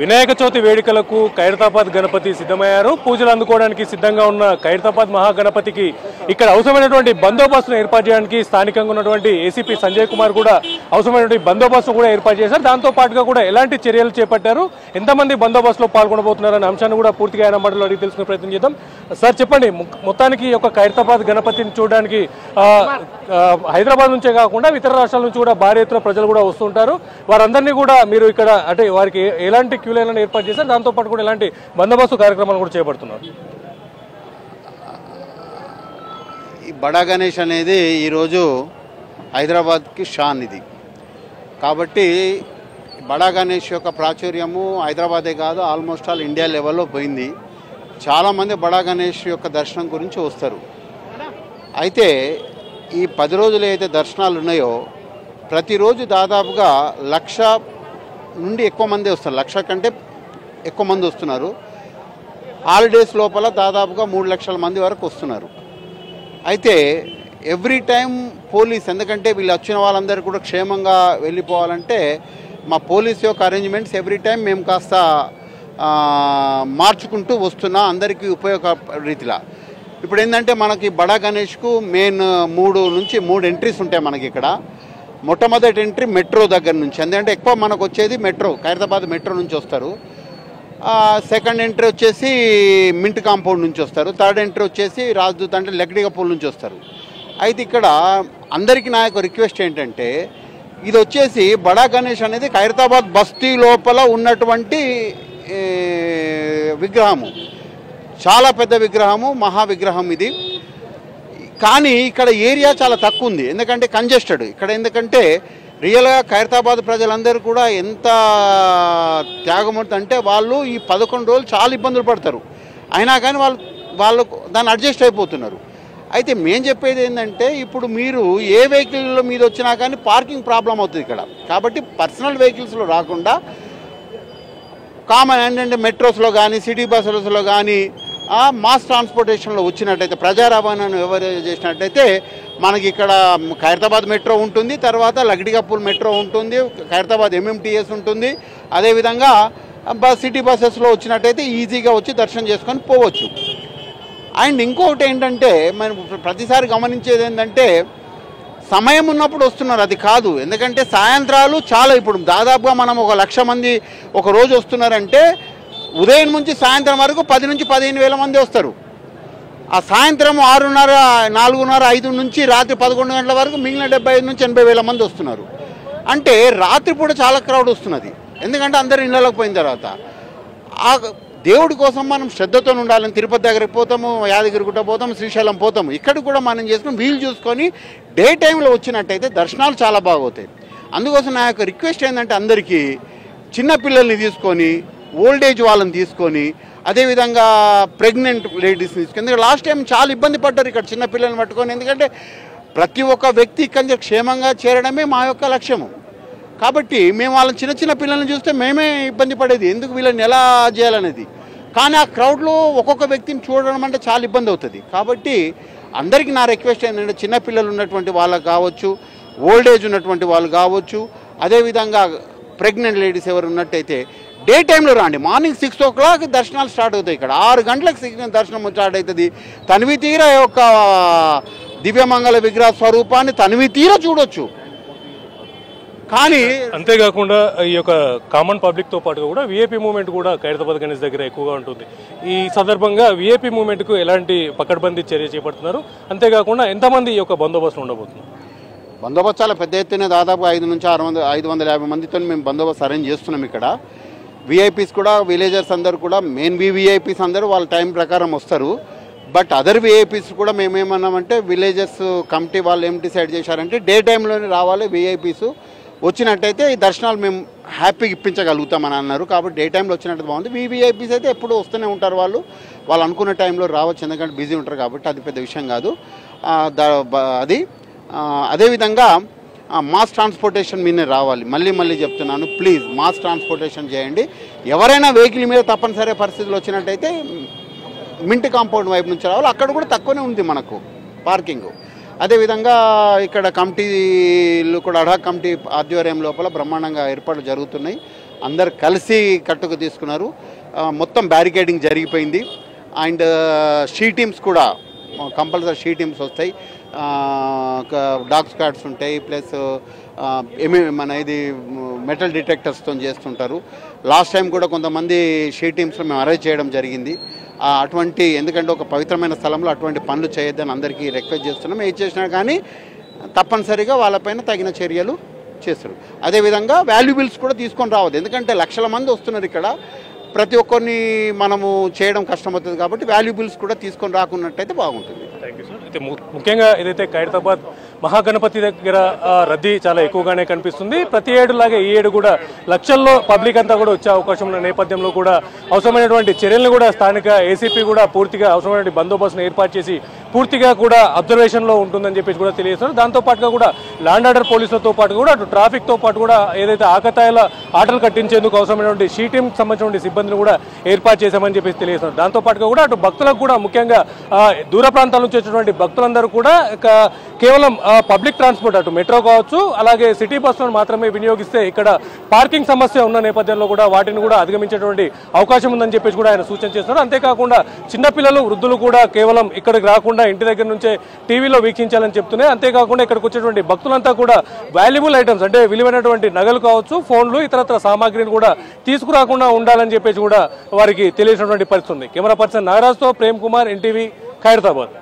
వినాయక చవితి వేడుకలకు ఖైరతాబాద్ గణపతి సిద్ధమయ్యారు. పూజలు అందుకోవడానికి సిద్ధంగా ఉన్న ఖైరతాబాద్ మహాగణపతికి ఇక్కడ అవసరమైనటువంటి బందోబస్తును ఏర్పాటు చేయడానికి స్థానికంగా ఉన్నటువంటి ఏసీపీ సంజయ్ కుమార్ కూడా అవసరమైనటువంటి బందోబస్తు కూడా ఏర్పాటు చేశారు. దాంతో పాటుగా కూడా ఎలాంటి చర్యలు చేపట్టారు, ఎంతమంది బందోబస్తులో పాల్గొనబోతున్నారనే అంశాన్ని కూడా పూర్తిగా ఆయన మాటలు అడిగి తెలుసుకునే ప్రయత్నం చేద్దాం. సార్ చెప్పండి, మొత్తానికి ఒక ఖైరతాబాద్ గణపతిని చూడడానికి హైదరాబాద్ నుంచే కాకుండా ఇతర రాష్ట్రాల నుంచి కూడా భారీ ఎత్తున ప్రజలు కూడా వస్తుంటారు. వారందరినీ కూడా మీరు ఇక్కడ అంటే వారికి ఎలాంటి క్యూ లైన్లను ఏర్పాటు చేశారు, దాంతోపాటు కూడా ఎలాంటి బందోబస్తు కార్యక్రమాలు కూడా చేపడుతున్నారు? ఈ బడా గణేష్ అనేది ఈరోజు హైదరాబాద్కి షాన్ ఇది. కాబట్టి బడా గణేష్ యొక్క ప్రాచుర్యము హైదరాబాదే కాదు, ఆల్మోస్ట్ ఆల్ ఇండియా లెవెల్లో పోయింది. చాలామంది బడా గణేష్ యొక్క దర్శనం గురించి వస్తారు. అయితే ఈ 10 రోజులు అయితే దర్శనాలు ఉన్నాయో ప్రతిరోజు దాదాపుగా 1,00,000 నుండి ఎక్కువ మంది వస్తారు. 1,00,000 కంటే ఎక్కువ మంది వస్తున్నారు. హాలిడేస్ లోపల దాదాపుగా 3 లక్షల మంది వరకు వస్తున్నారు. అయితే ఎవ్రీ టైం పోలీస్, ఎందుకంటే వీళ్ళు వచ్చిన వాళ్ళందరూ కూడా క్షేమంగా వెళ్ళిపోవాలంటే మా పోలీస్ యొక్క అరేంజ్మెంట్స్ ఎవ్రీ టైం మేము కాస్త మార్చుకుంటూ వస్తున్నా అందరికీ ఉపయోగ రీతిలా. ఇప్పుడు ఏంటంటే మనకి బడా గణేష్కు మెయిన్ 3 ఎంట్రీస్ ఉంటాయి మనకి ఇక్కడ. మొట్టమొదటి ఎంట్రీ మెట్రో దగ్గర నుంచి, ఎందుకంటే ఎక్కువ మనకు వచ్చేది మెట్రో, ఖైరతాబాద్ మెట్రో నుంచి వస్తారు. సెకండ్ ఎంట్రీ వచ్చేసి మింట్ కాంపౌండ్ నుంచి వస్తారు. థర్డ్ ఎంట్రీ వచ్చేసి రాజ్దూత్ అంటే లెక్డిగపూల్ నుంచి వస్తారు. అయితే ఇక్కడ అందరికీ నా యొక్క రిక్వెస్ట్ ఏంటంటే, ఇది వచ్చేసి బడా గణేష్ అనేది ఖైరతాబాద్ బస్తీ లోపల ఉన్నటువంటి విగ్రహము, చాలా పెద్ద విగ్రహము, మహా విగ్రహం ఇది. కానీ ఇక్కడ ఏరియా చాలా తక్కువ ఉంది, ఎందుకంటే కంజెస్టెడ్ ఇక్కడ. ఎందుకంటే రియల్గా ఖైరతాబాద్ ప్రజలందరూ కూడా ఎంత త్యాగమూర్తి అంటే వాళ్ళు ఈ 11 రోజులు చాలా ఇబ్బందులు పడతారు. అయినా కానీ వాళ్ళు దాన్ని అడ్జస్ట్ అయిపోతున్నారు. అయితే మేము చెప్పేది ఏంటంటే, ఇప్పుడు మీరు ఏ వెహికల్ మీద వచ్చినా కానీ పార్కింగ్ ప్రాబ్లం అవుతుంది ఇక్కడ. కాబట్టి పర్సనల్ వెహికల్స్లో రాకుండా కామన్ ఏంటంటే మెట్రోస్లో కానీ సిటీ బస్సులలో కానీ మాస్ ట్రాన్స్పోర్టేషన్లో వచ్చినట్టయితే, ప్రజా రవాణాను ఎవరు చేసినట్టయితే మనకి ఇక్కడ ఖైరతాబాద్ మెట్రో ఉంటుంది, తర్వాత లగ్డిగపూల్ మెట్రో ఉంటుంది, ఖైరతాబాద్ ఎంఎంటీఎస్ ఉంటుంది. అదేవిధంగా సిటీ బస్సెస్లో వచ్చినట్టయితే ఈజీగా వచ్చి దర్శనం చేసుకొని పోవచ్చు. అండ్ ఇంకొకటి ఏంటంటే, మనం ప్రతిసారి గమనించేది ఏంటంటే సమయం ఉన్నప్పుడు వస్తున్నారు, అది కాదు. ఎందుకంటే సాయంత్రాలు చాలా, ఇప్పుడు దాదాపుగా మనం 1,00,000 మంది ఒక రోజు వస్తున్నారంటే ఉదయం నుంచి సాయంత్రం వరకు 10 నుంచి 15 వేల మంది వస్తారు. ఆ సాయంత్రం 6:30, 4:30, 5 నుంచి రాత్రి 11 గంటల వరకు మిగిలిన 75 నుంచి 80 వేల మంది వస్తున్నారు. అంటే రాత్రిపూట చాలా క్రౌడ్ వస్తున్నది, ఎందుకంటే అందరు ఇళ్ళలోకి పోయిన తర్వాత. ఆ దేవుడి కోసం మనం శ్రద్ధతో ఉండాలని తిరుపతి దగ్గరికి పోతాము, యాదగిరిగుట్ట పోతాము, శ్రీశైలం పోతాము. ఇక్కడ కూడా మనం చేసుకుని వీలు చూసుకొని డే టైంలో వచ్చినట్టయితే దర్శనాలు చాలా బాగవుతాయి. అందుకోసం నా యొక్క రిక్వెస్ట్ ఏంటంటే, అందరికీ చిన్నపిల్లల్ని తీసుకొని, ఓల్డేజ్ వాళ్ళని తీసుకొని, అదేవిధంగా ప్రెగ్నెంట్ లేడీస్ని తీసుకొని, ఎందుకంటే లాస్ట్ టైం చాలా ఇబ్బంది పడ్డారు ఇక్కడ చిన్నపిల్లల్ని పట్టుకొని. ఎందుకంటే ప్రతి ఒక్క వ్యక్తి ఇక్కడ క్షేమంగా చేరడమే మా యొక్క లక్ష్యము. కాబట్టి మేము వాళ్ళని చిన్న పిల్లల్ని చూస్తే మేమే ఇబ్బంది పడేది, ఎందుకు వీళ్ళని ఎలా చేయాలనేది. కానీ ఆ క్రౌడ్లో ఒక్కొక్క వ్యక్తిని చూడడం అంటే చాలా ఇబ్బంది అవుతుంది. కాబట్టి అందరికీ నా రిక్వెస్ట్ ఏంటంటే, చిన్నపిల్లలు ఉన్నటువంటి వాళ్ళకు కావచ్చు, ఓల్డేజ్ ఉన్నటువంటి వాళ్ళు కావచ్చు, అదేవిధంగా ప్రెగ్నెంట్ లేడీస్ ఎవరు ఉన్నట్టయితే డే టైంలో రండి. మార్నింగ్ 6 o'clock దర్శనాలు స్టార్ట్ అవుతాయి. ఇక్కడ 6 గంటలకు దర్శనం స్టార్ట్ అవుతుంది. తనివి తీర యొక్క దివ్యమంగళ విగ్రహ స్వరూపాన్ని తనివి తీర చూడొచ్చు. కానీ అంతేకాకుండా ఈ యొక్క కామన్ పబ్లిక్తో పాటుగా కూడా విఐపీ మూవ్మెంట్ కూడా ఖైరతాబాద్ గణేష్ దగ్గర ఎక్కువగా ఉంటుంది. ఈ సందర్భంగా విఐపీ మూవ్మెంట్కు ఎలాంటి పకడ్బందీ చర్య చేపడుతున్నారు, అంతేకాకుండా ఎంతమంది ఈ యొక్క బందోబస్తు ఉండబోతున్నారు? బందోబస్తు చాలా పెద్ద ఎత్తున, దాదాపు 5 నుంచి 550 మందితో మేము బందోబస్తు అరేంజ్ చేస్తున్నాం. ఇక్కడ విఐపీస్ కూడా, విలేజర్స్ అందరూ కూడా, మెయిన్ విఐపీస్ అందరూ వాళ్ళ టైం ప్రకారం వస్తారు. బట్ అదర్ విఐపీస్ కూడా మేమేమన్నామంటే, విలేజర్స్ కమిటీ వాళ్ళు ఏం డిసైడ్ చేశారంటే డే టైంలోనే రావాలి. విఐపీస్ వచ్చినట్టయితే ఈ దర్శనాలు మేము హ్యాపీగా ఇప్పించగలుగుతామని అన్నారు. కాబట్టి డే టైంలో వచ్చినట్టు బాగుంది. విఐపీస్ అయితే ఎప్పుడూ వస్తూనే ఉంటారు, వాళ్ళు అనుకున్న టైంలో రావచ్చు, ఎందుకంటే బిజీ ఉంటారు కాబట్టి అది పెద్ద విషయం కాదు. అది అదేవిధంగా మాస్ ట్రాన్స్పోర్టేషన్ మీదనే రావాలి. మళ్ళీ చెప్తున్నాను, ప్లీజ్ మాస్ ట్రాన్స్పోర్టేషన్ చేయండి. ఎవరైనా వెహికల్ మీద తప్పనిసరి పరిస్థితులు వచ్చినట్టయితే మింట్ కాంపౌండ్ వైపు నుంచి రావాలి. అక్కడ కూడా తక్కువనే ఉంది మనకు పార్కింగ్. అదేవిధంగా ఇక్కడ కమిటీలు కూడా అడా కమిటీ ఆధ్వర్యం లోపల బ్రహ్మాండంగా ఏర్పాట్లు జరుగుతున్నాయి. అందరు కలిసి కట్టుకు తీసుకున్నారు. మొత్తం బ్యారికేడింగ్ జరిగిపోయింది. అండ్ షీ టీమ్స్ కూడా కంపల్సరీ షీ టీమ్స్ వస్తాయి, డాగ్ స్క్వాడ్స్ ఉంటాయి, ప్లస్ మన ఇది మెటల్ డిటెక్టర్స్తో చేస్తుంటారు. లాస్ట్ టైం కూడా కొంతమంది షీ టీమ్స్లో మేము అరెస్ట్ చేయడం జరిగింది. అటువంటి ఎందుకంటే ఒక పవిత్రమైన స్థలంలో అటువంటి పనులు చేయొద్దని అందరికీ రిక్వెస్ట్ చేస్తున్నాం. ఏం చేసినా కానీ తప్పనిసరిగా వాళ్ళపైన తగిన చర్యలు చేస్తారు. అదేవిధంగా వాల్యుబుల్స్ కూడా తీసుకొని రావద్దు, ఎందుకంటే లక్షల మంది వస్తున్నారు ఇక్కడ, ప్రతి ఒక్కరిని మనము చేయడం కష్టమవుతుంది కాబట్టి వాల్యుబుల్స్ కూడా తీసుకొని రాకున్నట్టయితే బాగుంటుంది. Thank you sir. అయితే ముఖ్యంగా ఏదైతే ఖైరతాబాద్ మహాగణపతి దగ్గర రద్దీ చాలా ఎక్కువగానే కనిపిస్తుంది. ప్రతి ఏడులాగే ఈ ఏడు కూడా లక్షల్లో పబ్లిక్ అంతా కూడా వచ్చే అవకాశం ఉన్న నేపథ్యంలో కూడా అవసరమైనటువంటి చర్యలను కూడా స్థానిక ఏసీపీ కూడా పూర్తిగా అవసరమైన బందోబస్తును ఏర్పాటు చేసి పూర్తిగా కూడా అబ్జర్వేషన్లో ఉంటుందని చెప్పేసి కూడా తెలియజేస్తారు. దాంతోపాటుగా కూడా ల్యాండ్ ఆర్డర్ పోలీసులతో పాటు కూడా అటు ట్రాఫిక్తో పాటు కూడా ఏదైతే ఆకతాయిల ఆటలు కట్టించేందుకు అవసరమైనటువంటి షీ టీంకి సంబంధించిన సిబ్బందిని కూడా ఏర్పాటు చేశామని చెప్పేసి తెలియజేస్తారు. దాంతోపాటుగా కూడా అటు భక్తులకు కూడా ముఖ్యంగా దూర ప్రాంతాల నుంచి వచ్చేటువంటి భక్తులందరూ కూడా కేవలం పబ్లిక్ ట్రాన్స్పోర్ట్ అటు మెట్రో కావచ్చు అలాగే సిటీ బస్సులను మాత్రమే వినియోగిస్తే ఇక్కడ పార్కింగ్ సమస్య ఉన్న నేపథ్యంలో కూడా వాటిని కూడా అధిగమించేటువంటి అవకాశం ఉందని చెప్పేసి కూడా ఆయన సూచన చేస్తున్నారు. అంతేకాకుండా చిన్నపిల్లలు వృద్ధులు కూడా కేవలం ఇక్కడికి రాకుండా ఇంటి దగ్గర నుంచే టీవీలో వీక్షించాలని చెప్తున్నాయి. అంతేకాకుండా ఇక్కడికి వచ్చేటువంటి భక్తులంతా కూడా వాల్యుబుల్ ఐటమ్స్ అంటే విలువైనటువంటి నగలు కావచ్చు, ఫోన్లు, ఇతరత్ర సామాగ్రిని కూడా తీసుకురాకుండా ఉండాలని చెప్పేసి కూడా వారికి తెలియజేసినటువంటి పరిస్థితి ఉంది. కెమెరా పర్సన్ నాగరాజ్తో ప్రేమ్ కుమార్, ఎన్టీవీ, ఖైరతాబాద్.